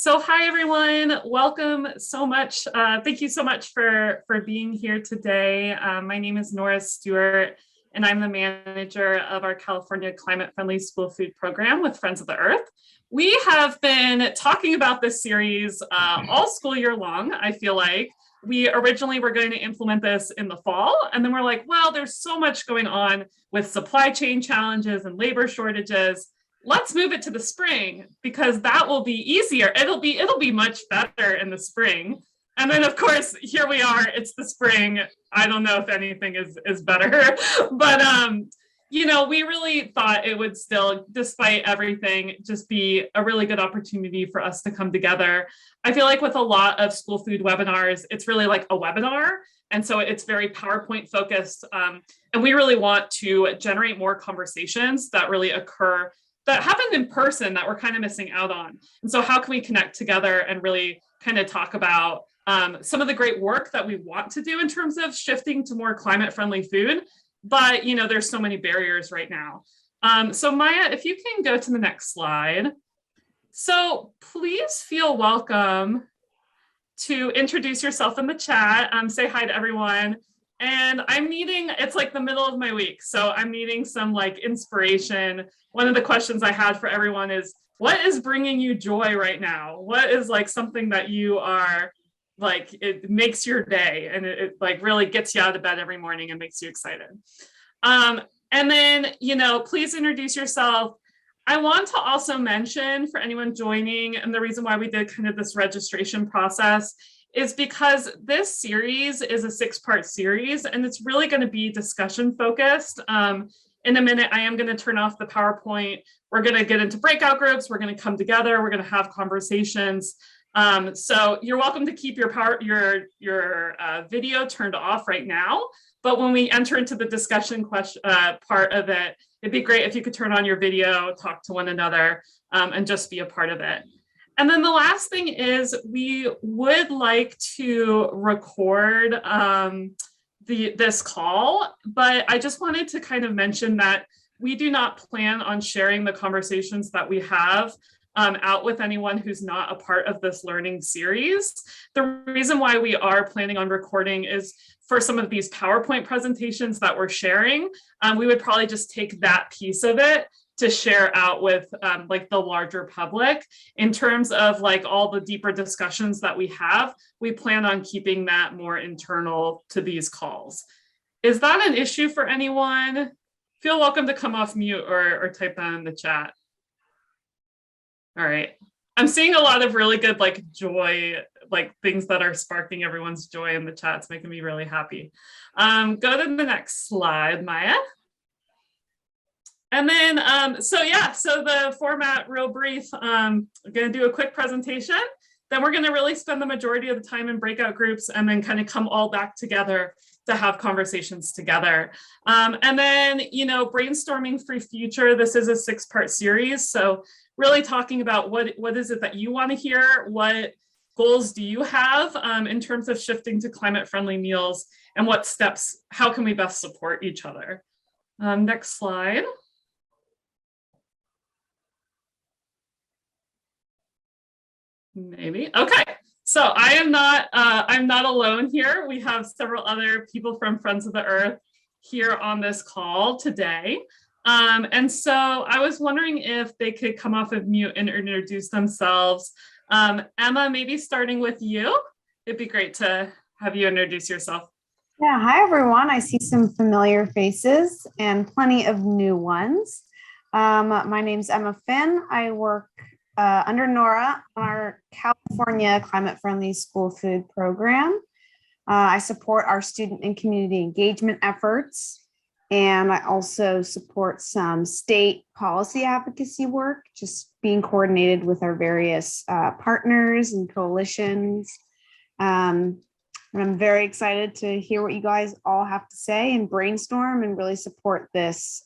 So hi, everyone. Welcome so much. Thank you so much for being here today. My name is Nora Stewart, and I'm the manager of our California Climate Friendly School Food Program with Friends of the Earth. We have been talking about this series all school year long, I feel like. We originally were going to implement this in the fall, and then we're like, well, there's so much going on with supply chain challenges and labor shortages. Let's move it to the spring because that will be easier. It'll be much better in the spring. And then of course, here we are, it's the spring. I don't know if anything is better, but we really thought it would still, despite everything, just be a really good opportunity for us to come together. I feel like with a lot of school food webinars, it's really like a webinar. And so it's very PowerPoint focused. And we really want to generate more conversations that really occur that happened in person that we're kind of missing out on. And so how can we connect together and really kind of talk about some of the great work that we want to do in terms of shifting to more climate friendly food, but there's so many barriers right now. So Maya, if you can go to the next slide. So please feel welcome to introduce yourself in the chat, say hi to everyone. And I'm needing, it's like the middle of my week, so I'm needing some like inspiration. One of the questions I had for everyone is, what is bringing you joy right now? What is like something that you are like, it makes your day and it like really gets you out of bed every morning and makes you excited. And then, please introduce yourself. I want to also mention for anyone joining, and the reason why we did kind of this registration process is because this series is a 6-part series and it's really going to be discussion focused. In a minute, I am going to turn off the PowerPoint. We're going to get into breakout groups. We're going to come together. We're going to have conversations. So you're welcome to keep your video turned off right now. But when we enter into the discussion part of it, it'd be great if you could turn on your video, talk to one another, and just be a part of it. And then the last thing is we would like to record this call, but I just wanted to kind of mention that we do not plan on sharing the conversations that we have out with anyone who's not a part of this learning series. The reason why we are planning on recording is for some of these PowerPoint presentations that we're sharing, we would probably just take that piece of it to share out with like the larger public. In terms of like all the deeper discussions that we have, we plan on keeping that more internal to these calls. Is that an issue for anyone? Feel welcome to come off mute or type that in the chat. All right. I'm seeing a lot of really good like joy, like things that are sparking everyone's joy in the chat. It's making me really happy. Go to the next slide, Maya. And then, so the format real brief, I'm going to do a quick presentation. Then we're going to really spend the majority of the time in breakout groups and then kind of come all back together to have conversations together. And then, brainstorming for future, this is a 6-part series. So really talking about what is it that you want to hear? What goals do you have in terms of shifting to climate friendly meals, and what steps, how can we best support each other? Next slide. Maybe. Okay. So I'm not alone here. We have several other people from Friends of the Earth here on this call today. And so I was wondering if they could come off of mute and introduce themselves. Emma, maybe starting with you. It'd be great to have you introduce yourself. Yeah, hi everyone. I see some familiar faces and plenty of new ones. My name's Emma Finn. I work under Nora on our California Climate Friendly School Food Program. I support our student and community engagement efforts, and I also support some state policy advocacy work, just being coordinated with our various partners and coalitions. And I'm very excited to hear what you guys all have to say and brainstorm and really support this,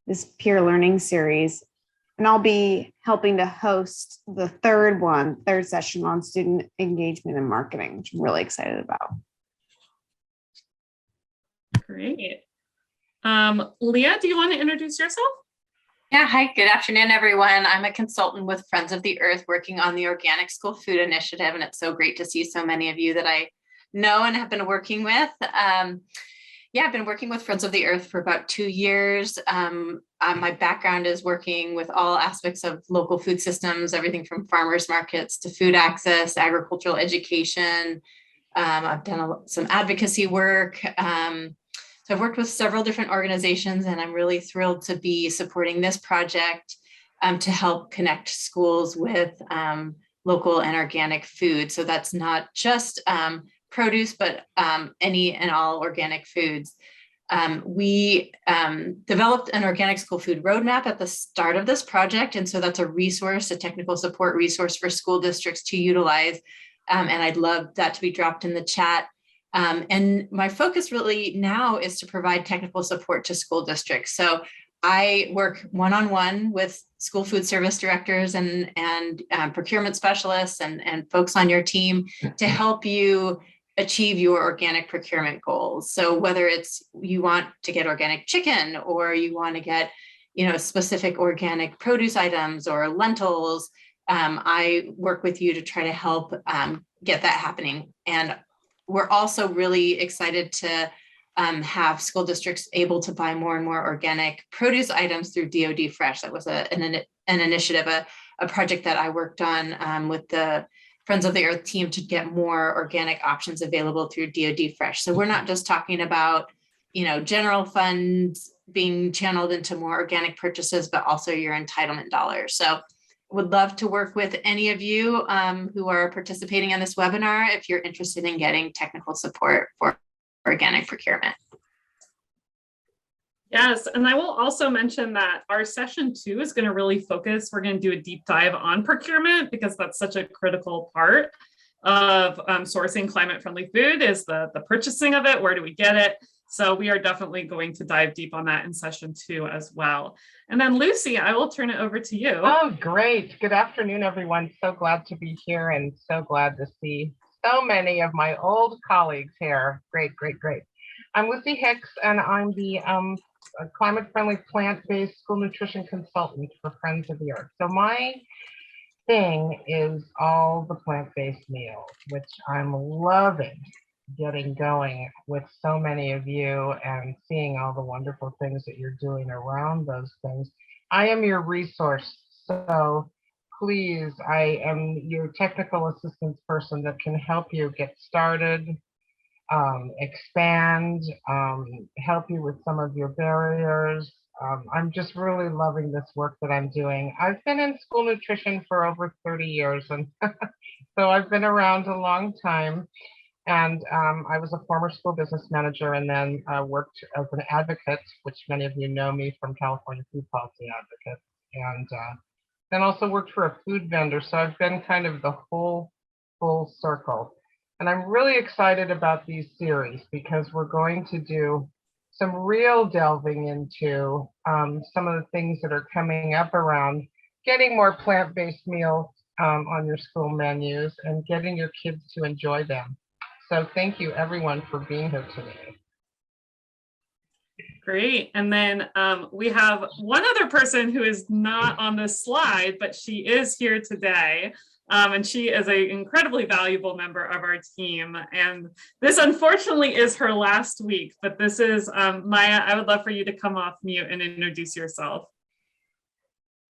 this peer learning series. And I'll be helping to host the third session on student engagement and marketing, which I'm really excited about. Great. Leah, do you want to introduce yourself? Yeah, hi, good afternoon, everyone. I'm a consultant with Friends of the Earth working on the Organic School Food Initiative, and it's so great to see so many of you that I know and have been working with. Yeah, I've been working with Friends of the Earth for about 2 years. My background is working with all aspects of local food systems, everything from farmers markets to food access, agricultural education. I've done some advocacy work. So I've worked with several different organizations, and I'm really thrilled to be supporting this project to help connect schools with local and organic food. So that's not just produce, but any and all organic foods. We developed an organic school food roadmap at the start of this project. And so that's a resource, a technical support resource for school districts to utilize. And I'd love that to be dropped in the chat. And my focus really now is to provide technical support to school districts. So I work one-on-one with school food service directors and procurement specialists and folks on your team to help you achieve your organic procurement goals. So whether it's you want to get organic chicken or you want to get, specific organic produce items or lentils, I work with you to try to help get that happening. And we're also really excited to have school districts able to buy more and more organic produce items through DoD Fresh. That was an initiative, a project that I worked on with the Friends of the Earth team to get more organic options available through DoD Fresh. So we're not just talking about, general funds being channeled into more organic purchases, but also your entitlement dollars. So would love to work with any of you who are participating in this webinar if you're interested in getting technical support for organic procurement. Yes, and I will also mention that our session 2 is going to really focus. We're going to do a deep dive on procurement because that's such a critical part of sourcing climate-friendly food is the purchasing of it. Where do we get it? So we are definitely going to dive deep on that in session 2 as well. And then Lucy, I will turn it over to you. Oh, great. Good afternoon, everyone. So glad to be here and so glad to see so many of my old colleagues here. Great, great, great. I'm Lucy Hicks, and I'm the climate-friendly plant-based school nutrition consultant for Friends of the Earth. So my thing is all the plant-based meals, which I'm loving getting going with so many of you and seeing all the wonderful things that you're doing around those things. I am your resource, so please, I am your technical assistance person that can help you get started, expand, help you with some of your barriers. I'm just really loving this work that I'm doing. I've been in school nutrition for over 30 years, and so I've been around a long time. And I was a former school business manager and then worked as an advocate, which many of you know me from California Food Policy Advocate, and then also worked for a food vendor. So I've been kind of the whole full circle. And I'm really excited about these series because we're going to do some real delving into some of the things that are coming up around getting more plant-based meals on your school menus and getting your kids to enjoy them. So thank you, everyone, for being here today. Great. And then we have one other person who is not on this slide, but she is here today. And she is an incredibly valuable member of our team. And this, unfortunately, is her last week. But this is Maya. I would love for you to come off mute and introduce yourself.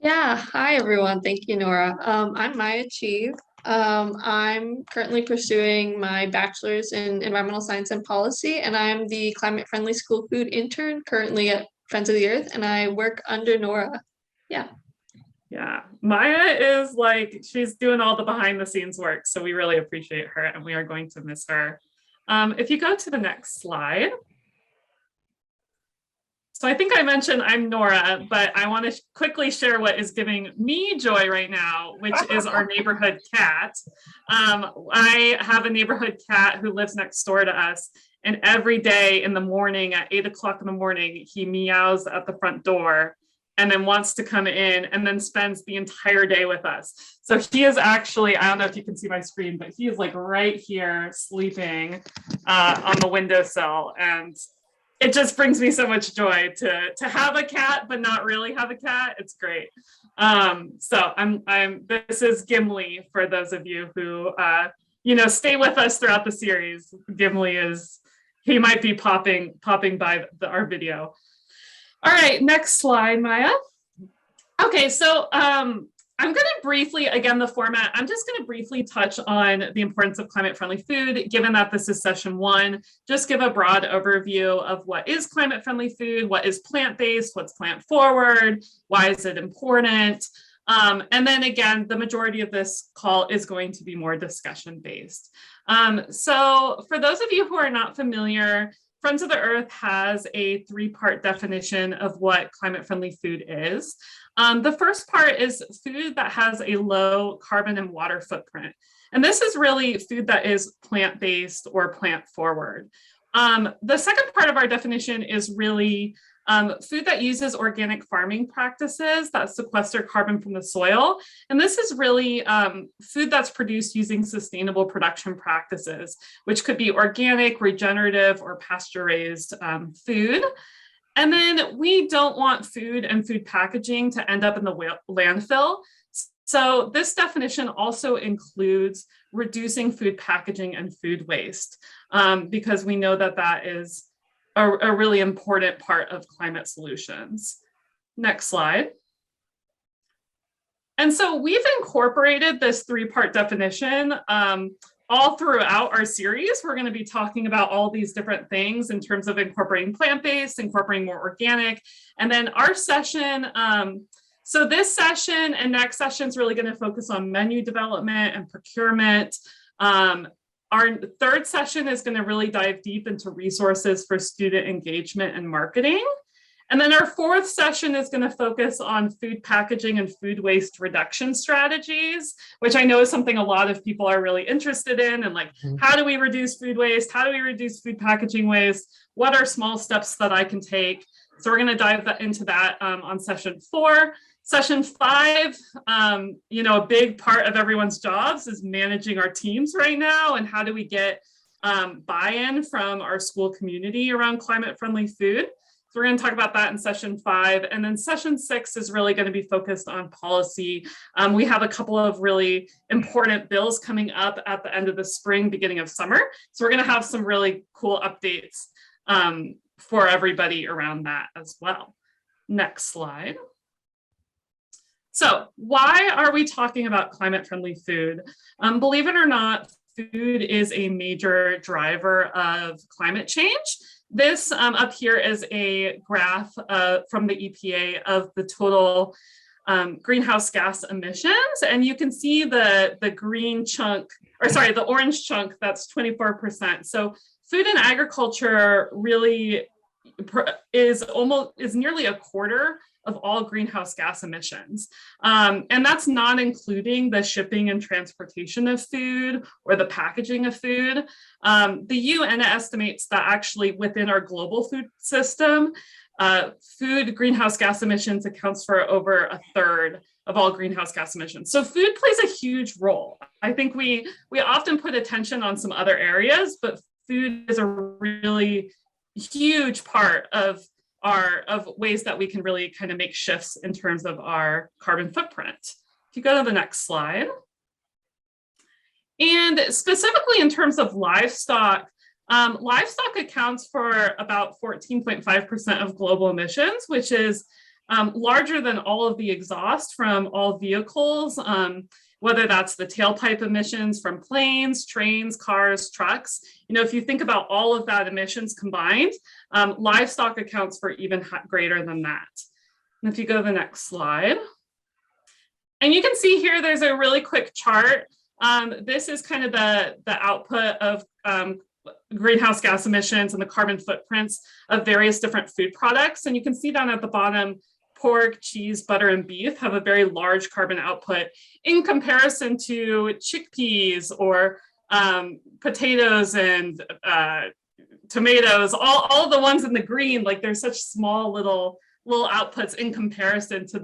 Yeah, hi everyone. Thank you, Nora. I'm Maya Cheeve. I'm currently pursuing my bachelor's in environmental science and policy, and I'm the climate-friendly school food intern currently at Friends of the Earth, and I work under Nora. Yeah. Yeah, Maya is she's doing all the behind the scenes work, so we really appreciate her, and we are going to miss her. If you go to the next slide. So I think I mentioned I'm Nora, but I want to quickly share what is giving me joy right now, which is our neighborhood cat. I have a neighborhood cat who lives next door to us, and every day in the morning at 8 o'clock in the morning, he meows at the front door and then wants to come in and then spends the entire day with us. So he is actually, I don't know if you can see my screen, but he is right here sleeping on the windowsill. And it just brings me so much joy to have a cat, but not really have a cat. It's great. So this is Gimli for those of you who, stay with us throughout the series. Gimli he might be popping by our video. All right, next slide, Maya. Okay, so I'm going to briefly, again, the format, I'm just going to briefly touch on the importance of climate-friendly food, given that this is session 1, just give a broad overview of what is climate-friendly food, what is plant-based, what's plant-forward, why is it important, and then again, the majority of this call is going to be more discussion-based. So for those of you who are not familiar, Friends of the Earth has a 3-part definition of what climate-friendly food is. The first part is food that has a low carbon and water footprint. And this is really food that is plant-based or plant-forward. The second part of our definition is really food that uses organic farming practices that sequester carbon from the soil. And this is really food that's produced using sustainable production practices, which could be organic, regenerative, or pasture-raised food. And then we don't want food and food packaging to end up in the landfill. So this definition also includes reducing food packaging and food waste, because we know that that is a really important part of climate solutions. Next slide. And so we've incorporated this 3-part definition all throughout our series. We're going to be talking about all these different things in terms of incorporating plant-based, incorporating more organic, and then our session. So this session and next session is really going to focus on menu development and procurement. Our third session is going to really dive deep into resources for student engagement and marketing. And then our fourth session is going to focus on food packaging and food waste reduction strategies, which I know is something a lot of people are really interested in. And like, how do we reduce food waste? How do we reduce food packaging waste? What are small steps that I can take? So we're going to dive into that on session 4. Session 5, a big part of everyone's jobs is managing our teams right now. And how do we get buy-in from our school community around climate-friendly food? So we're going to talk about that in session 5. And then session 6 is really going to be focused on policy. We have a couple of really important bills coming up at the end of the spring, beginning of summer. So we're going to have some really cool updates for everybody around that as well. Next slide. So why are we talking about climate-friendly food? Believe it or not, food is a major driver of climate change. This up here is a graph from the EPA of the total greenhouse gas emissions. And you can see the green chunk, the orange chunk, that's 24%. So food and agriculture really is nearly a quarter of all greenhouse gas emissions. And that's not including the shipping and transportation of food or the packaging of food. The UN estimates that actually within our global food system, food greenhouse gas emissions accounts for over a third of all greenhouse gas emissions. So food plays a huge role. I think we often put attention on some other areas, but food is a really huge part of ways that we can really kind of make shifts in terms of our carbon footprint. If you go to the next slide. And specifically in terms of livestock, livestock accounts for about 14.5% of global emissions, which is larger than all of the exhaust from all vehicles, whether that's the tailpipe emissions from planes, trains, cars, trucks. If you think about all of that emissions combined, livestock accounts for even greater than that. And if you go to the next slide. And you can see here, there's a really quick chart. This is kind of the output of greenhouse gas emissions and the carbon footprints of various different food products. And you can see down at the bottom, pork, cheese, butter, and beef have a very large carbon output in comparison to chickpeas or potatoes and tomatoes, all the ones in the green. Like there's such small little outputs in comparison to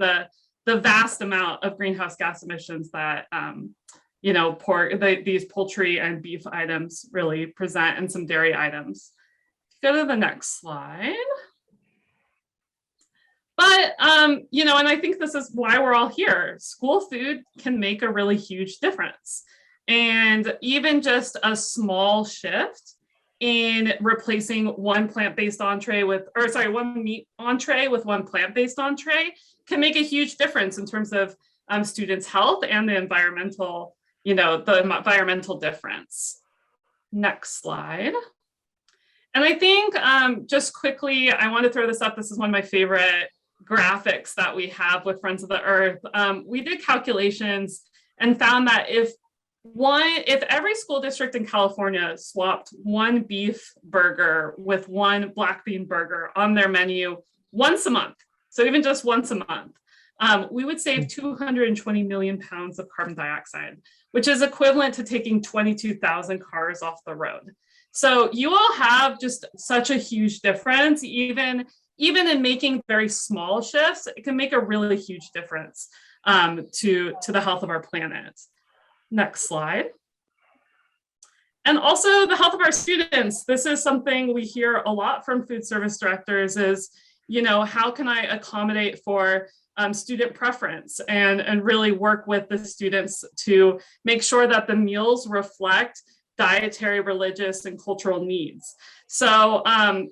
the vast amount of greenhouse gas emissions that these poultry and beef items really present, and some dairy items. Go to the next slide. But, you know, and I think this is why we're all here. School food can make a really huge difference. And even just a small shift in replacing one plant-based entree with, or sorry, one meat entree with one plant-based entree can make a huge difference in terms of students' health and the environmental, you know, the environmental difference. Next slide. And I think just quickly, I want to throw this up. This is one of my favorite graphics that we have with Friends of the Earth. We did calculations and found that if every school district in California swapped one beef burger with one black bean burger on their menu once a month, so even just once a month, we would save 220 million pounds of carbon dioxide, which is equivalent to taking 22,000 cars off the road. So you all have just such a huge difference, even in making very small shifts. It can make a really huge difference to the health of our planet. Next slide. And also the health of our students. This is something we hear a lot from food service directors is, you know, how can I accommodate for student preference and really work with the students to make sure that the meals reflect dietary, religious, and cultural needs. So,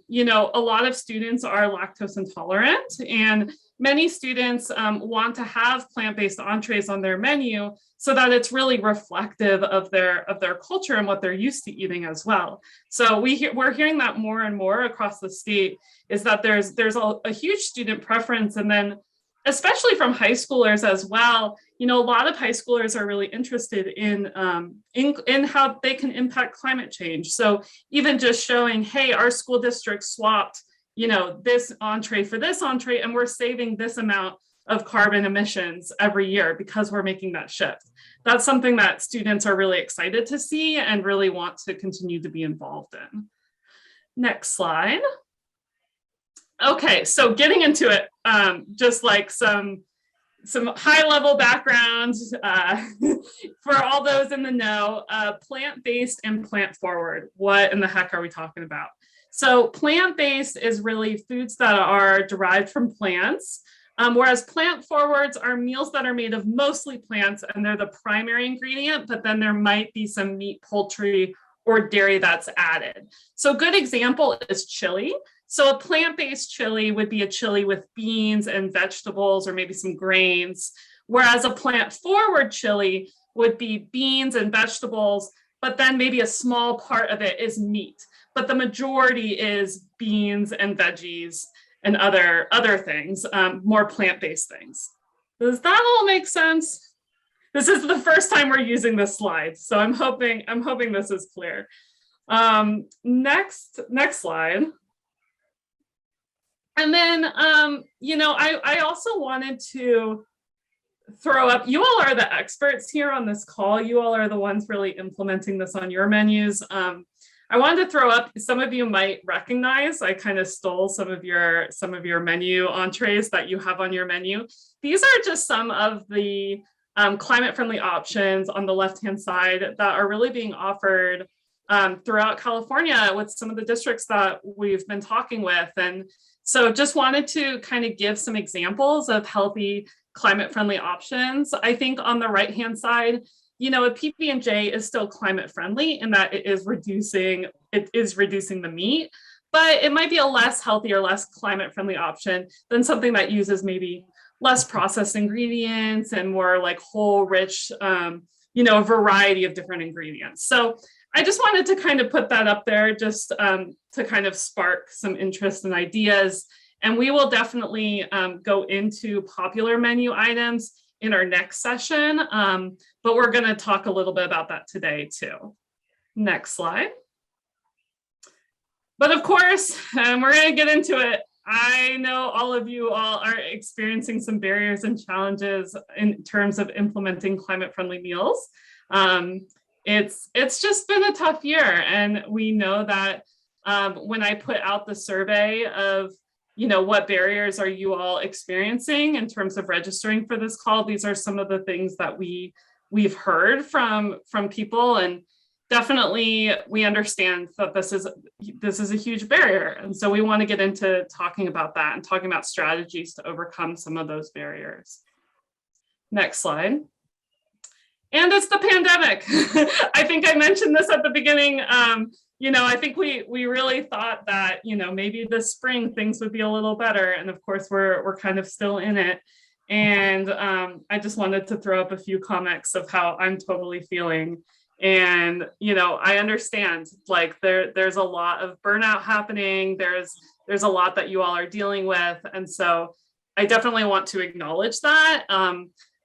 you know, a lot of students are lactose intolerant, and many students want to have plant-based entrees on their menu so that it's really reflective of their culture and what they're used to eating as well. So we're hearing that more and more across the state, is that there's a huge student preference, and then especially from high schoolers as well. You know, a lot of high schoolers are really interested in how they can impact climate change. So even just showing, hey, our school district swapped, you know, this entree for this entree, and we're saving this amount of carbon emissions every year because we're making that shift. That's something that students are really excited to see and really want to continue to be involved in. Next slide. Okay, so getting into it, just like some high-level background for all those in the know. Plant-based and plant-forward. What in the heck are we talking about? So plant-based is really foods that are derived from plants, whereas plant-forwards are meals that are made of mostly plants, and they're the primary ingredient, but then there might be some meat, poultry, or dairy that's added. So a good example is chili. So a plant-based chili would be a chili with beans and vegetables or maybe some grains, whereas a plant-forward chili would be beans and vegetables, but then maybe a small part of it is meat. But the majority is beans and veggies and other things, more plant-based things. Does that all make sense? This is the first time we're using this slide, so I'm hoping this is clear. Next slide. And then, you know, I also wanted to throw up, you all are the experts here on this call. You all are the ones really implementing this on your menus. I wanted to throw up, some of you might recognize, I kind of stole some of your menu entrees that you have on your menu. These are just some of the climate-friendly options on the left-hand side that are really being offered throughout California with some of the districts that we've been talking with. And so just wanted to kind of give some examples of healthy climate-friendly options. I think on the right-hand side, you know, a PB&J is still climate-friendly in that it is reducing the meat, but it might be a less healthy or less climate-friendly option than something that uses maybe less processed ingredients and more like whole, rich, you know, a variety of different ingredients. So I just wanted to kind of put that up there just to kind of spark some interest and ideas. And we will definitely go into popular menu items in our next session, but we're going to talk a little bit about that today too. Next slide. But of course, we're going to get into it. I know all of you all are experiencing some barriers and challenges in terms of implementing climate-friendly meals. It's just been a tough year, and we know that when I put out the survey of, you know, what barriers are you all experiencing in terms of registering for this call, these are some of the things that we've heard from people. And definitely we understand that this is a huge barrier. And so we want to get into talking about that and talking about strategies to overcome some of those barriers. Next slide. And it's the pandemic. I think I mentioned this at the beginning. I think we really thought that, maybe this spring things would be a little better. And of course, we're kind of still in it. And I just wanted to throw up a few comics of how I'm totally feeling. And, I understand, like, there's a lot of burnout happening. There's a lot that you all are dealing with. And so I definitely want to acknowledge that.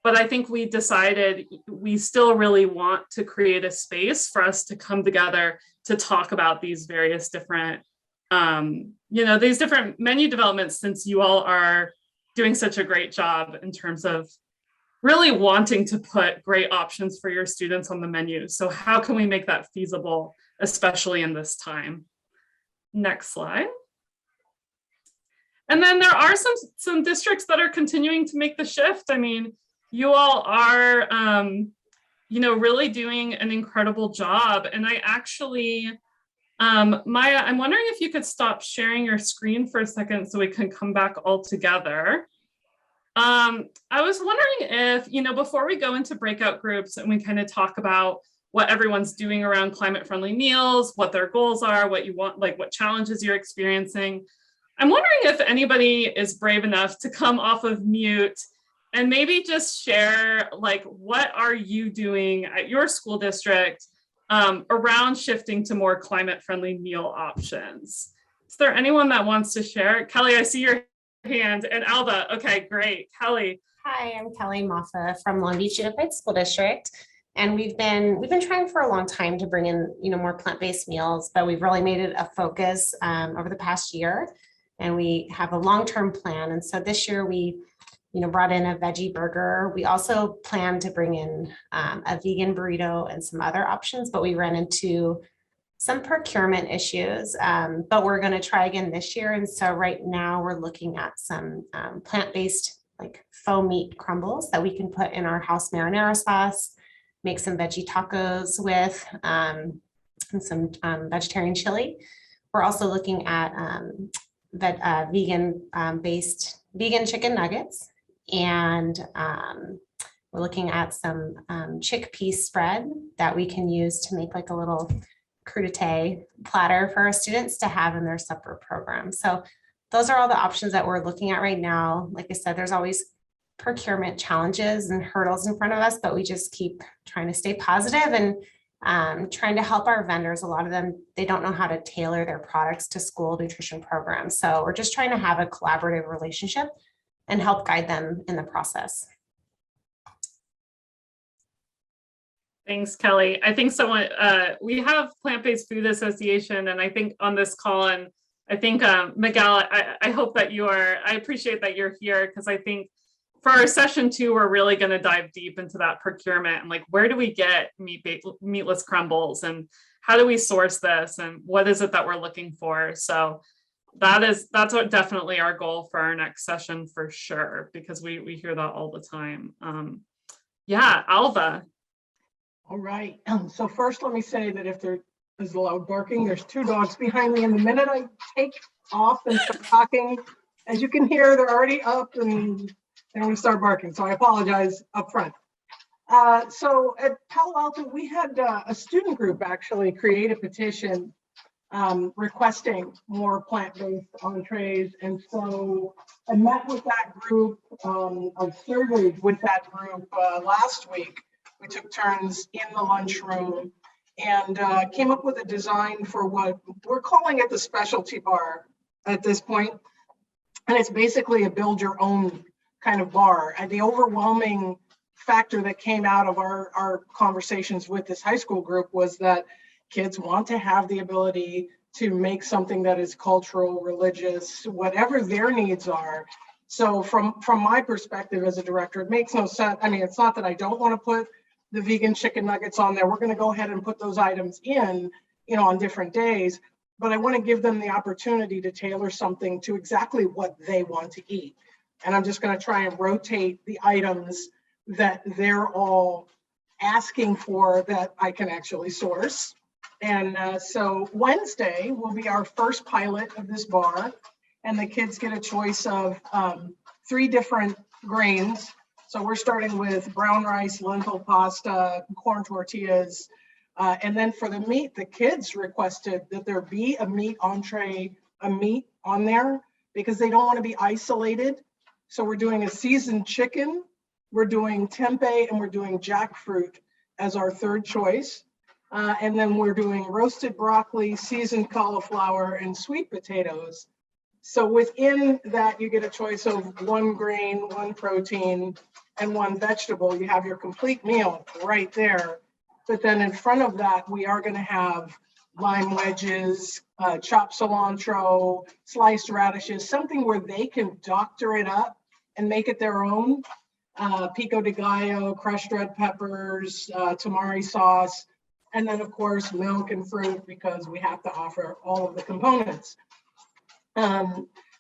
But I think we decided we still really want to create a space for us to come together to talk about these various different, these different menu developments, since you all are doing such a great job in terms of really wanting to put great options for your students on the menu. So how can we make that feasible, especially in this time? Next slide. And then there are some districts that are continuing to make the shift. I mean, you all are, really doing an incredible job. And I actually, Maya, I'm wondering if you could stop sharing your screen for a second so we can come back all together. I was wondering if, before we go into breakout groups and we kind of talk about what everyone's doing around climate-friendly meals, what their goals are, what you want, like what challenges you're experiencing, I'm wondering if anybody is brave enough to come off of mute and maybe just share, like, what are you doing at your school district around shifting to more climate-friendly meal options? Is there anyone that wants to share? Kelly, I see your hand, and Alba. Okay, great. Kelly. Hi, I'm Kelly Moffa from Long Beach Unified School District. And we've been trying for a long time to bring in, more plant-based meals, but we've really made it a focus over the past year. And we have a long-term plan. And so this year we brought in a veggie burger. We also plan to bring in a vegan burrito and some other options, but we ran into some procurement issues, but we're going to try again this year. And so right now we're looking at some plant-based, like faux meat crumbles that we can put in our house marinara sauce, make some veggie tacos with, and some vegetarian chili. We're also looking at vegan chicken nuggets. And we're looking at some chickpea spread that we can use to make like a little crudité platter for our students to have in their supper program. So those are all the options that we're looking at right now. Like I said, there's always procurement challenges and hurdles in front of us, but we just keep trying to stay positive and trying to help our vendors. A lot of them, they don't know how to tailor their products to school nutrition programs. So we're just trying to have a collaborative relationship and help guide them in the process. Thanks, Kelly. I think we have Plant-Based Food Association, and I think on this call, and I think Miguel, I hope that I appreciate that you're here, because I think for our session 2, we're really going to dive deep into that procurement and like, where do we get meatless crumbles, and how do we source this, and what is it that we're looking for? So that's what definitely our goal for our next session for sure, because we hear that all the time. Yeah, Alva. All right. So first, let me say that if there is loud barking, there's 2 dogs behind me, and the minute I take off and start talking, as you can hear, they're already up and they want to start barking. So I apologize up front. So at Palo Alto, we had a student group actually create a petition requesting more plant-based entrees. And so I met with that group, I surveyed with that group last week. We took turns in the lunchroom and came up with a design for what we're calling it the specialty bar at this point. And it's basically a build your own kind of bar. And the overwhelming factor that came out of our conversations with this high school group was that kids want to have the ability to make something that is cultural, religious, whatever their needs are. So from my perspective as a director, it makes no sense. I mean, it's not that I don't want to put the vegan chicken nuggets on there. We're going to go ahead and put those items in, on different days, but I want to give them the opportunity to tailor something to exactly what they want to eat. And I'm just going to try and rotate the items that they're all asking for that I can actually source. And so Wednesday will be our first pilot of this bar, and the kids get a choice of 3 different grains. So we're starting with brown rice, lentil pasta, corn tortillas. And then for the meat, the kids requested that there be a meat entree, a meat on there, because they don't want to be isolated. So we're doing a seasoned chicken, we're doing tempeh, and we're doing jackfruit as our 3rd choice. And then we're doing roasted broccoli, seasoned cauliflower, and sweet potatoes. So within that, you get a choice of 1 grain, 1 protein, and 1 vegetable. You have your complete meal right there. But then in front of that, we are going to have lime wedges, chopped cilantro, sliced radishes, something where they can doctor it up and make it their own. Pico de gallo, crushed red peppers, tamari sauce, and then of course milk and fruit, because we have to offer all of the components.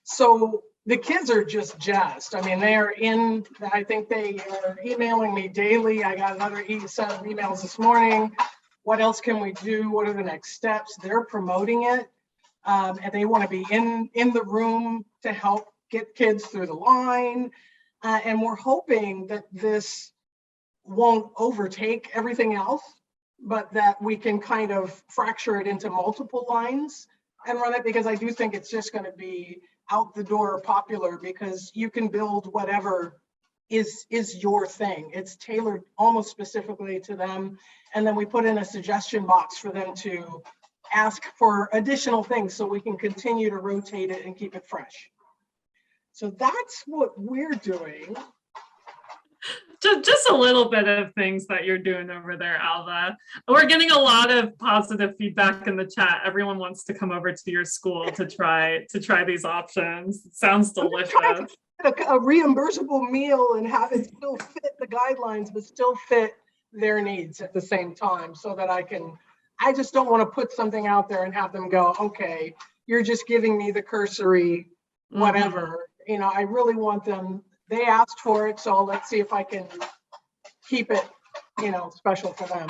So the kids are just jazzed. I mean, they are in, I think they are emailing me daily. I got another set of emails this morning. What else can we do? What are the next steps? They're promoting it. And they want to be in the room to help get kids through the line. And we're hoping that this won't overtake everything else, but that we can kind of fracture it into multiple lines and run it, because I do think it's just going to be out the door popular, because you can build whatever is your thing. It's tailored almost specifically to them. And then we put in a suggestion box for them to ask for additional things so we can continue to rotate it and keep it fresh. So that's what we're doing. Just a little bit of things that you're doing over there, Alva. We're getting a lot of positive feedback in the chat. Everyone wants to come over to your school to try these options. It sounds delicious. A reimbursable meal and have it still fit the guidelines, but still fit their needs at the same time, so that I just don't want to put something out there and have them go, okay, you're just giving me the cursory whatever. You know, I really want them, they asked for it, so let's see if I can keep it, special for them.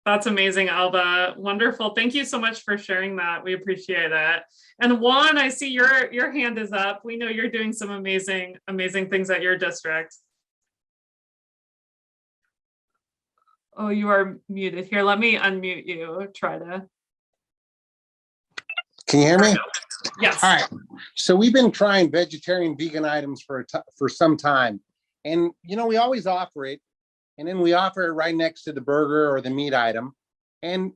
That's amazing, Alba. Wonderful. Thank you so much for sharing that. We appreciate it. And Juan, I see your hand is up. We know you're doing some amazing things at your district. Oh, you are muted here. Let me unmute you. Try to. Can you hear me? Yes. All right. So we've been trying vegetarian, vegan items for some time. And, we always offer it. And then we offer it right next to the burger or the meat item. And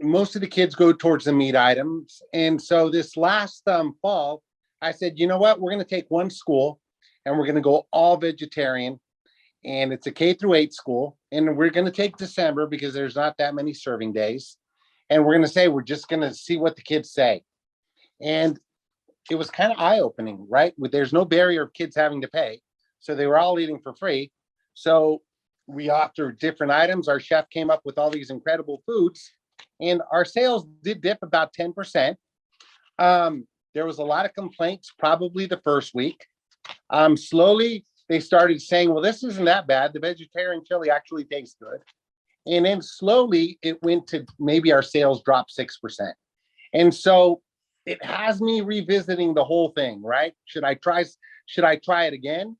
most of the kids go towards the meat items. And so this last fall, I said, you know what? We're going to take one school and we're going to go all vegetarian. And it's a K-8 school. And we're going to take December because there's not that many serving days. And we're going to say, we're just going to see what the kids say. And it was kind of eye-opening, right? There's no barrier of kids having to pay. So they were all eating for free. So we offered different items. Our chef came up with all these incredible foods, and our sales did dip about 10%. There was a lot of complaints probably the first week. Slowly, they started saying, well, this isn't that bad. The vegetarian chili actually tastes good. And then slowly it went to maybe our sales dropped 6%. And so it has me revisiting the whole thing, right? Should I try it again?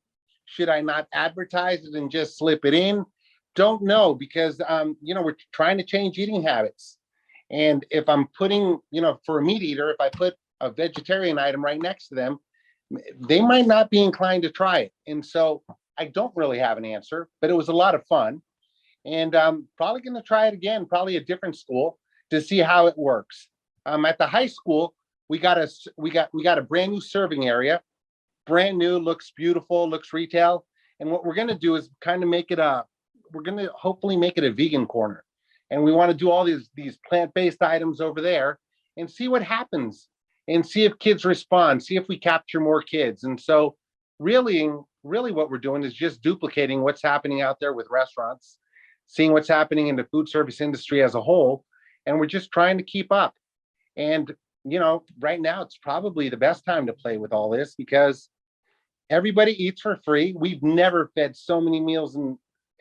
Should I not advertise it and just slip it in? Don't know, because we're trying to change eating habits. And if I'm putting, for a meat eater, if I put a vegetarian item right next to them, they might not be inclined to try it. And so I don't really have an answer, but it was a lot of fun. And I'm probably going to try it again, probably a different school, to see how it works. At the high school, we got a brand new serving area, brand new, looks beautiful, looks retail. And what we're going to do is kind of we're going to hopefully make it a vegan corner. And we want to do all these plant-based items over there and see what happens, and see if kids respond, see if we capture more kids. And so really what we're doing is just duplicating what's happening out there with restaurants, seeing what's happening in the food service industry as a whole. And we're just trying to keep up. And, right now it's probably the best time to play with all this, because everybody eats for free. We've never fed so many meals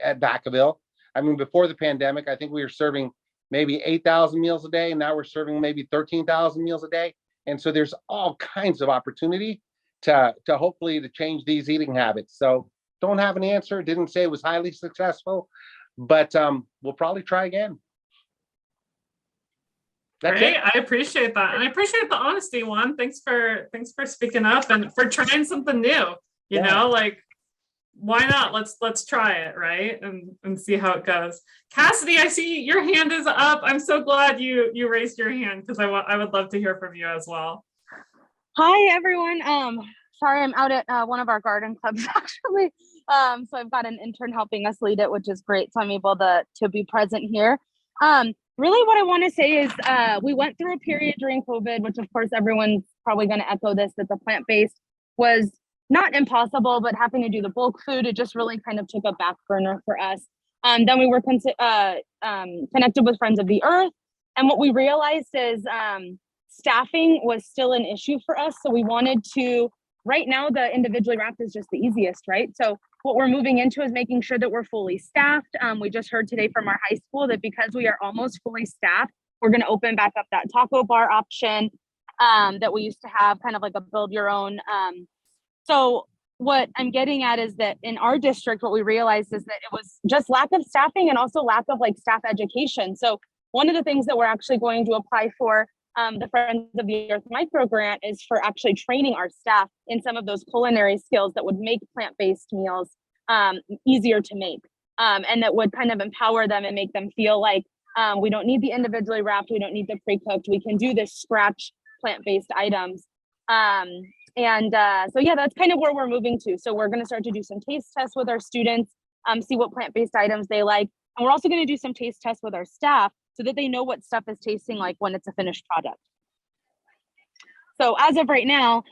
at Vacaville. I mean, before the pandemic, I think we were serving maybe 8,000 meals a day, and now we're serving maybe 13,000 meals a day. And so there's all kinds of opportunity to hopefully to change these eating habits. So don't have an answer. Didn't say it was highly successful, but we'll probably try again. That's Great. it. I appreciate that. And I appreciate the honesty, Juan. Thanks for speaking up and for trying something new. You know, like, why not? Let's try it, right? And see how it goes. Cassidy, I see your hand is up. I'm so glad you raised your hand, because I would love to hear from you as well. Hi everyone. Sorry, I'm out at one of our garden clubs actually. So I've got an intern helping us lead it, which is great. So I'm able to be present here. Really what I want to say is we went through a period during COVID, which of course everyone's probably going to echo this, that the plant-based was not impossible, but having to do the bulk food, it just really kind of took a back burner for us. Then we were connected with Friends of the Earth. And what we realized is staffing was still an issue for us. So we wanted to, right now, the individually wrapped is just the easiest, right? So what we're moving into is making sure that we're fully staffed. We just heard today from our high school that because we are almost fully staffed, we're going to open back up that taco bar option that we used to have, kind of like a build your own. So what I'm getting at is that in our district, what we realized is that it was just lack of staffing and also lack of like staff education. So one of the things that we're actually going to apply for the Friends of the Earth micro grant is for actually training our staff in some of those culinary skills that would make plant-based meals easier to make, and that would kind of empower them and make them feel like we don't need the individually wrapped, we don't need the pre-cooked, we can do this scratch plant-based items. So yeah, that's kind of where we're moving to. So we're going to start to do some taste tests with our students, see what plant-based items they like. And we're also going to do some taste tests with our staff so that they know what stuff is tasting like when it's a finished product. So as of right now,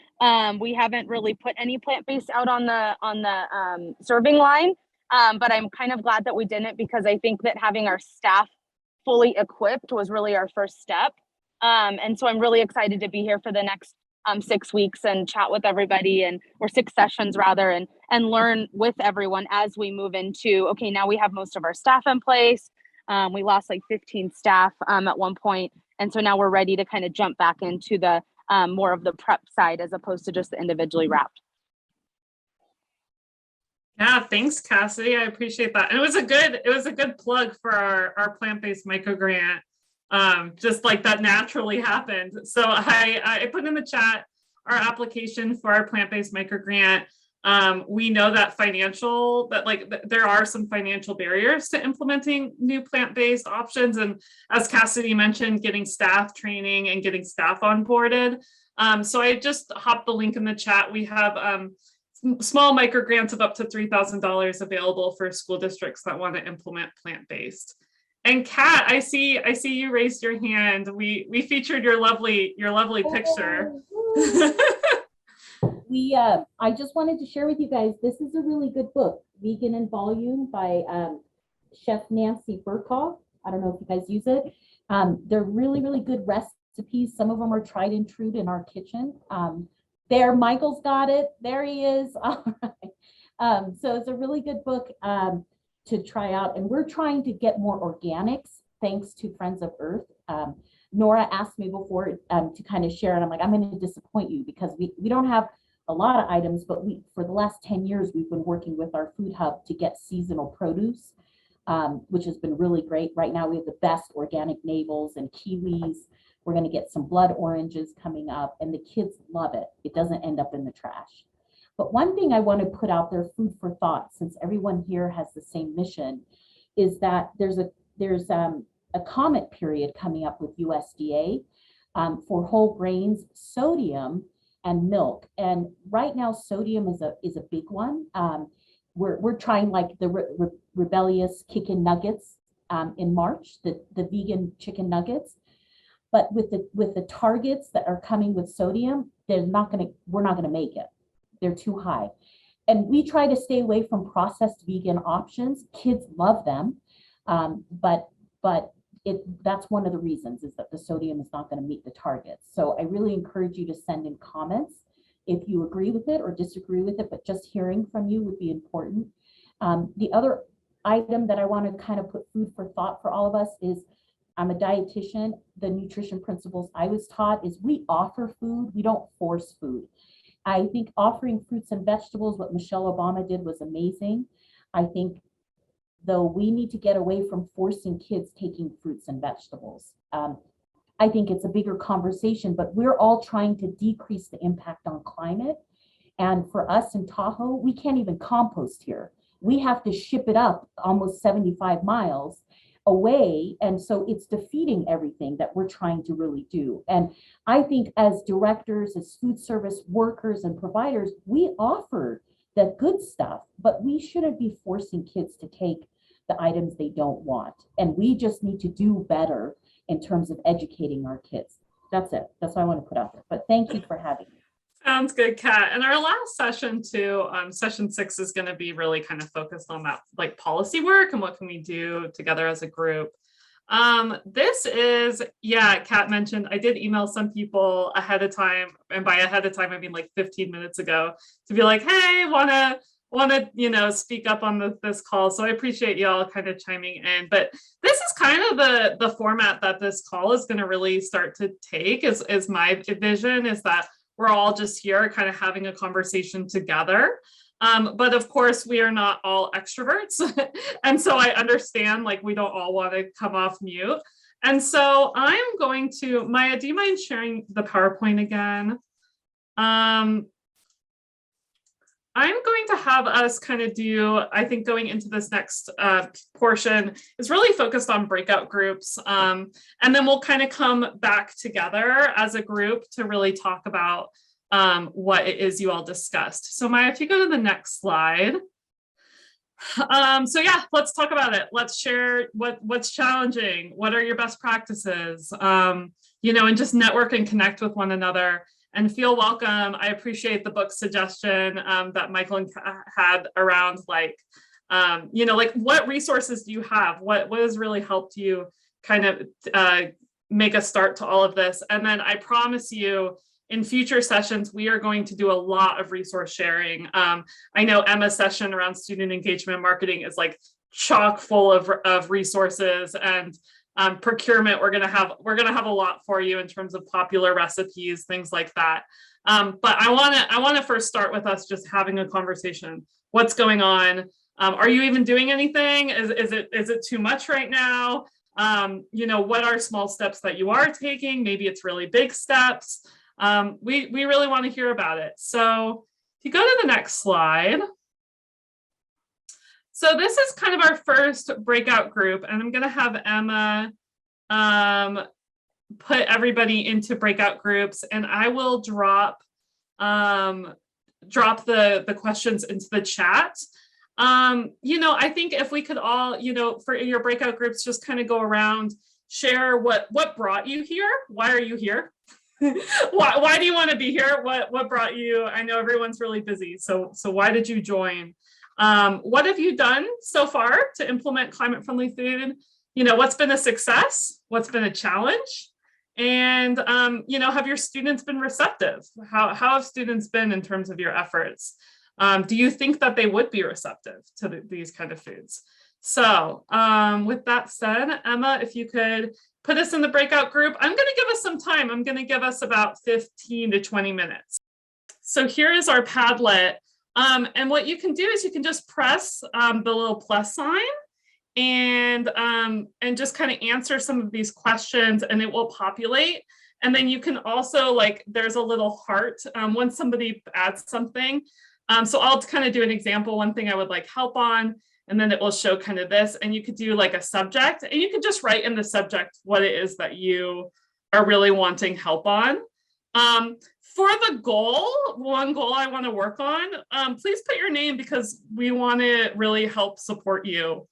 we haven't really put any plant-based out on the serving line, but I'm kind of glad that we didn't, because I think that having our staff fully equipped was really our first step. And so I'm really excited to be here for the next 6 weeks and chat with everybody, or 6 sessions rather, and learn with everyone as we move into, okay, now we have most of our staff in place. We lost like 15 staff at one point. And so now we're ready to kind of jump back into the more of the prep side as opposed to just the individually wrapped. Yeah, thanks, Cassidy. I appreciate that. And it was a good plug for our plant-based micro grant. Just like that naturally happened. So I put in the chat our application for our plant-based micro grant. We know that there are some financial barriers to implementing new plant-based options. And as Cassidy mentioned, getting staff training and getting staff onboarded. So I just hopped the link in the chat. We have small micro grants of up to $3,000 available for school districts that want to implement plant-based. And Kat, I see you raised your hand. We featured your lovely picture. I just wanted to share with you guys, this is a really good book, Vegan in Volume by Chef Nancy Burkhoff. I don't know if you guys use it. They're really, really good recipes. Some of them are tried and true in our kitchen. There, Michael's got it. There he is. All right. So it's a really good book to try out. And we're trying to get more organics, thanks to Friends of Earth. Nora asked me before to kind of share, and I'm like, I'm going to disappoint you, because we don't have a lot of items, but for the last 10 years, we've been working with our food hub to get seasonal produce, which has been really great. Right now, we have the best organic navels and kiwis. We're going to get some blood oranges coming up, and the kids love it. It doesn't end up in the trash. But one thing I want to put out there, food for thought, since everyone here has the same mission, is that there's a comment period coming up with USDA for whole grains, sodium, and milk. And right now, sodium is a big one. We're trying like the rebellious chicken nuggets in March, the vegan chicken nuggets. But with the targets that are coming with sodium, we're not gonna make it. They're too high. And we try to stay away from processed vegan options. Kids love them, but that's one of the reasons, is that the sodium is not going to meet the targets. So I really encourage you to send in comments if you agree with it or disagree with it, but just hearing from you would be important. The other item that I want to kind of put food for thought for all of us is, I'm a dietitian. The nutrition principles I was taught is we offer food, we don't force food. I think offering fruits and vegetables, what Michelle Obama did was amazing. I think, though, we need to get away from forcing kids taking fruits and vegetables. I think it's a bigger conversation, but we're all trying to decrease the impact on climate. And for us in Tahoe, we can't even compost here. We have to ship it up almost 75 miles away. And so it's defeating everything that we're trying to really do. And I think as directors, as food service workers and providers, we offer the good stuff, but we shouldn't be forcing kids to take the items they don't want. And we just need to do better in terms of educating our kids. That's it. That's what I want to put out there. But thank you for having me. Sounds good, Kat. And our last session too, session 6 is going to be really kind of focused on that like policy work and what can we do together as a group. This is, yeah, Kat mentioned, I did email some people ahead of time, and by ahead of time, I mean like 15 minutes ago, to be like, hey, wanna, speak up on this call. So I appreciate y'all kind of chiming in, but this is kind of the format that this call is going to really start to take is my vision, is that we're all just here kind of having a conversation together. But of course, we are not all extroverts. And so I understand, like, we don't all want to come off mute. And so I'm going to, Maya, do you mind sharing the PowerPoint again? I'm going to have us kind of do, I think going into this next portion is really focused on breakout groups. And then we'll kind of come back together as a group to really talk about what it is you all discussed. So Maya, if you go to the next slide. So yeah, let's talk about it. Let's share what's challenging. What are your best practices? And just network and connect with one another. And feel welcome. I appreciate the book suggestion that Michael had around like what resources do you have? What has really helped you kind of make a start to all of this? And then I promise you, in future sessions, we are going to do a lot of resource sharing. I know Emma's session around student engagement marketing is like chock full of resources, and procurement, we're gonna have a lot for you in terms of popular recipes, things like that. But I want to first start with us just having a conversation. What's going on? Are you even doing anything? Is it too much right now? What are small steps that you are taking? Maybe it's really big steps. We really want to hear about it. So if you go to the next slide. So this is kind of our first breakout group, and I'm going to have Emma put everybody into breakout groups, and I will drop the questions into the chat. I think if we could all, for your breakout groups, just kind of go around, share what brought you here. Why are you here? why do you want to be here? What brought you? I know everyone's really busy, so why did you join? What have you done so far to implement climate-friendly food? What's been a success? What's been a challenge? And, have your students been receptive? How have students been in terms of your efforts? Do you think that they would be receptive to these kind of foods? So with that said, Emma, if you could put us in the breakout group, I'm going to give us some time. I'm going to give us about 15 to 20 minutes. So here is our Padlet. And what you can do is you can just press the little plus sign and just kind of answer some of these questions, and it will populate. And then you can also, there's a little heart when somebody adds something. So I'll kind of do an example, one thing I would like help on, and then it will show kind of this, and you could do like a subject, and you can just write in the subject what it is that you are really wanting help on. For the one goal I want to work on, please put your name, because we want to really help support you.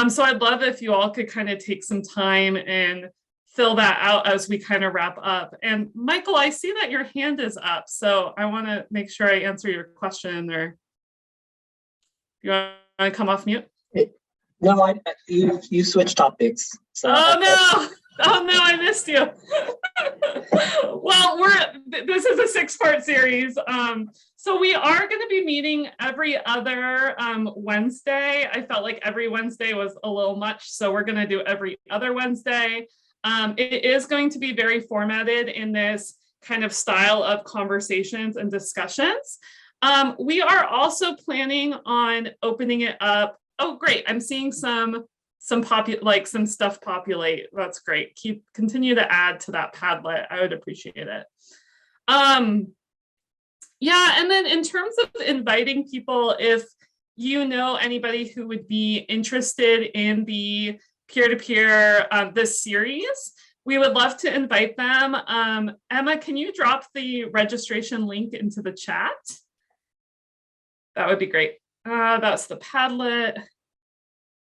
So I'd love if you all could kind of take some time and fill that out as we kind of wrap up. And Michael, I see that your hand is up, so I want to make sure I answer your question, or you want to come off mute? No, you switched topics. So Oh no, I missed you. Well, this is a 6-part series. So we are going to be meeting every other Wednesday. I felt like every Wednesday was a little much, so we're going to do every other Wednesday. It is going to be very formatted in this kind of style of conversations and discussions. We are also planning on opening it up. Oh, great. I'm seeing some stuff populate. That's great. Continue to add to that Padlet. I would appreciate it. Yeah, and then in terms of inviting people, if you know anybody who would be interested in the peer-to-peer, this series, we would love to invite them. Emma, can you drop the registration link into the chat? That would be great. That's the Padlet.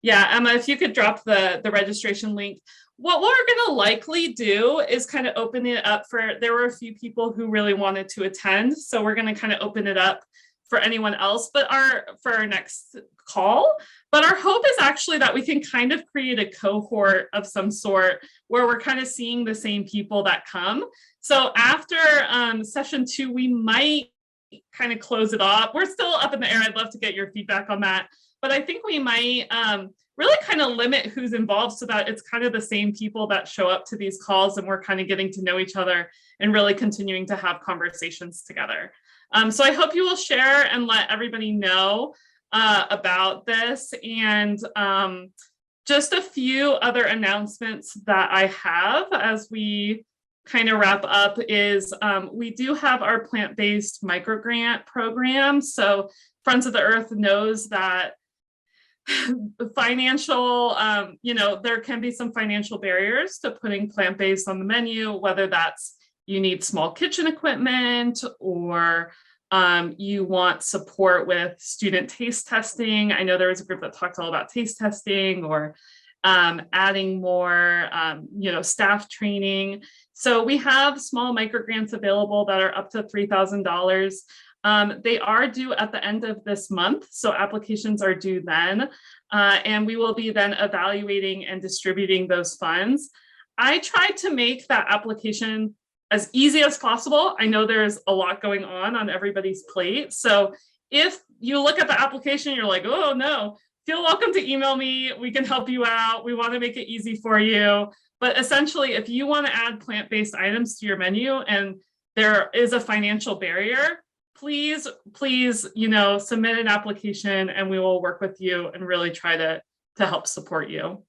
Yeah, Emma, if you could drop the registration link. What we're going to likely do is kind of open it up there were a few people who really wanted to attend, so we're going to kind of open it up for anyone else, for our next call. But our hope is actually that we can kind of create a cohort of some sort where we're kind of seeing the same people that come. So after session 2, we might kind of close it off. We're still up in the air. I'd love to get your feedback on that. But I think we might really kind of limit who's involved so that it's kind of the same people that show up to these calls, and we're kind of getting to know each other and really continuing to have conversations together. So I hope you will share and let everybody know about this. And just a few other announcements that I have as we kind of wrap up is we do have our plant-based microgrant program. So Friends of the Earth knows that financial, there can be some financial barriers to putting plant-based on the menu, whether that's you need small kitchen equipment or you want support with student taste testing. I know there was a group that talked all about taste testing or adding more, staff training. So we have small microgrants available that are up to $3,000. They are due at the end of this month, so applications are due then, and we will be then evaluating and distributing those funds. I tried to make that application as easy as possible. I know there's a lot going on everybody's plate, so if you look at the application, you're like, oh no, feel welcome to email me. We can help you out. We want to make it easy for you. But essentially, if you want to add plant-based items to your menu and there is a financial barrier, please, submit an application and we will work with you and really try to help support you.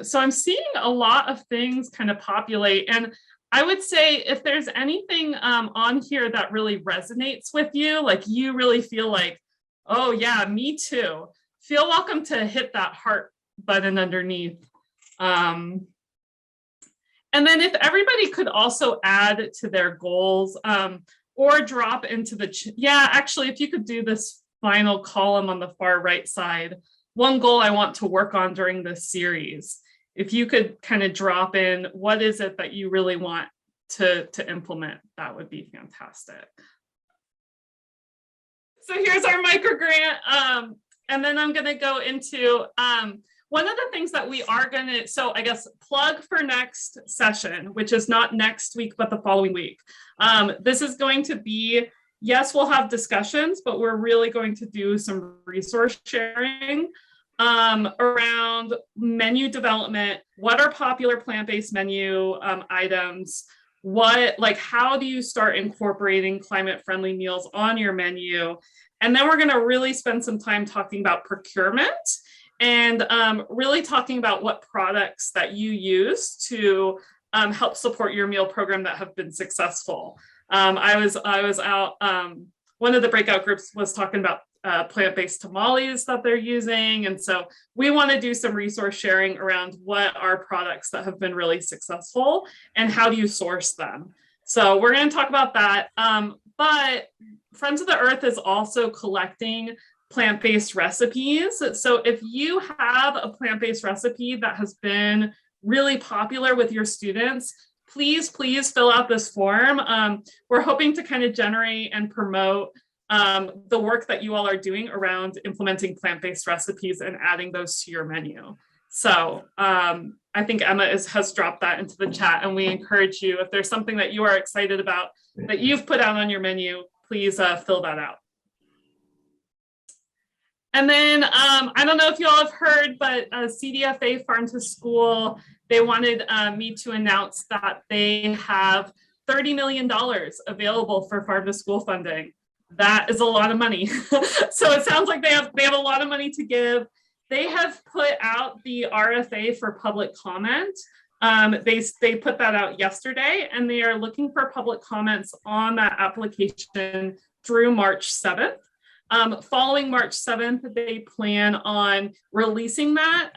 So I'm seeing a lot of things kind of populate. And I would say if there's anything on here that really resonates with you, like you really feel like, oh yeah, me too, feel welcome to hit that heart button underneath. And then if everybody could also add to their goals, or drop into actually, if you could do this final column on the far right side, one goal I want to work on during this series, if you could kind of drop in, what is it that you really want to implement, that would be fantastic. So here's our microgrant. And then I'm going to go into one of the things that we are going to, so I guess plug for next session, which is not next week, but the following week. This is going to be, yes, we'll have discussions, but we're really going to do some resource sharing around menu development. What are popular plant-based menu items? How do you start incorporating climate-friendly meals on your menu? And then we're going to really spend some time talking about procurement and really talking about what products that you use to help support your meal program that have been successful. I was out, one of the breakout groups was talking about plant-based tamales that they're using. And so we want to do some resource sharing around what are products that have been really successful and how do you source them. So we're going to talk about that. But Friends of the Earth is also collecting plant-based recipes. So if you have a plant-based recipe that has been really popular with your students, please fill out this form. We're hoping to kind of generate and promote the work that you all are doing around implementing plant-based recipes and adding those to your menu. So I think Emma has dropped that into the chat, and we encourage you, if there's something that you are excited about that you've put out on your menu, please fill that out. And then I don't know if you all have heard, but CDFA Farm to School, they wanted me to announce that they have $30 million available for Farm to School funding. That is a lot of money. So it sounds like they have a lot of money to give. They have put out the RFA for public comment. They put that out yesterday, and they are looking for public comments on that application through March 7th. Following March 7th, they plan on releasing that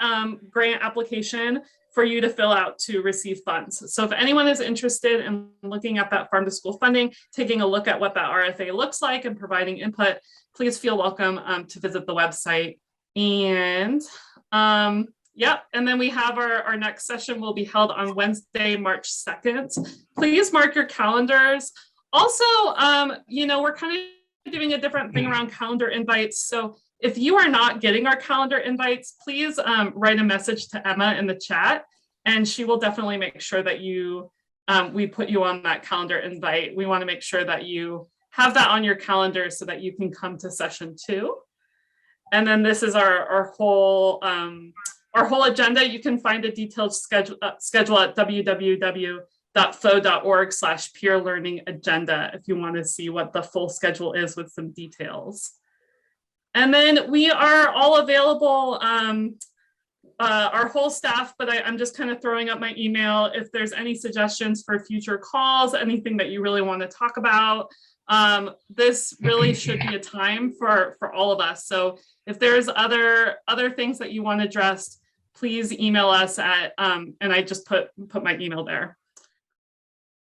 grant application for you to fill out to receive funds. So if anyone is interested in looking at that Farm to School funding, taking a look at what that RFA looks like and providing input, please feel welcome to visit the website. And yeah, and then we have our next session will be held on Wednesday, March 2nd. Please mark your calendars. Also, you know, we're kind of doing a different thing around calendar invites. So if you are not getting our calendar invites, please write a message to Emma in the chat, and she will definitely make sure that we put you on that calendar invite. We want to make sure that you have that on your calendar so that you can come to session 2. And then this is our whole agenda. You can find a detailed schedule at www.fo.org/peer learning agenda if you want to see what the full schedule is with some details. And then we are all available, our whole staff, but I'm just kind of throwing up my email. If there's any suggestions for future calls, anything that you really want to talk about, this really should be a time for all of us. So if there's other things that you want addressed, please email us at, and I just put my email there.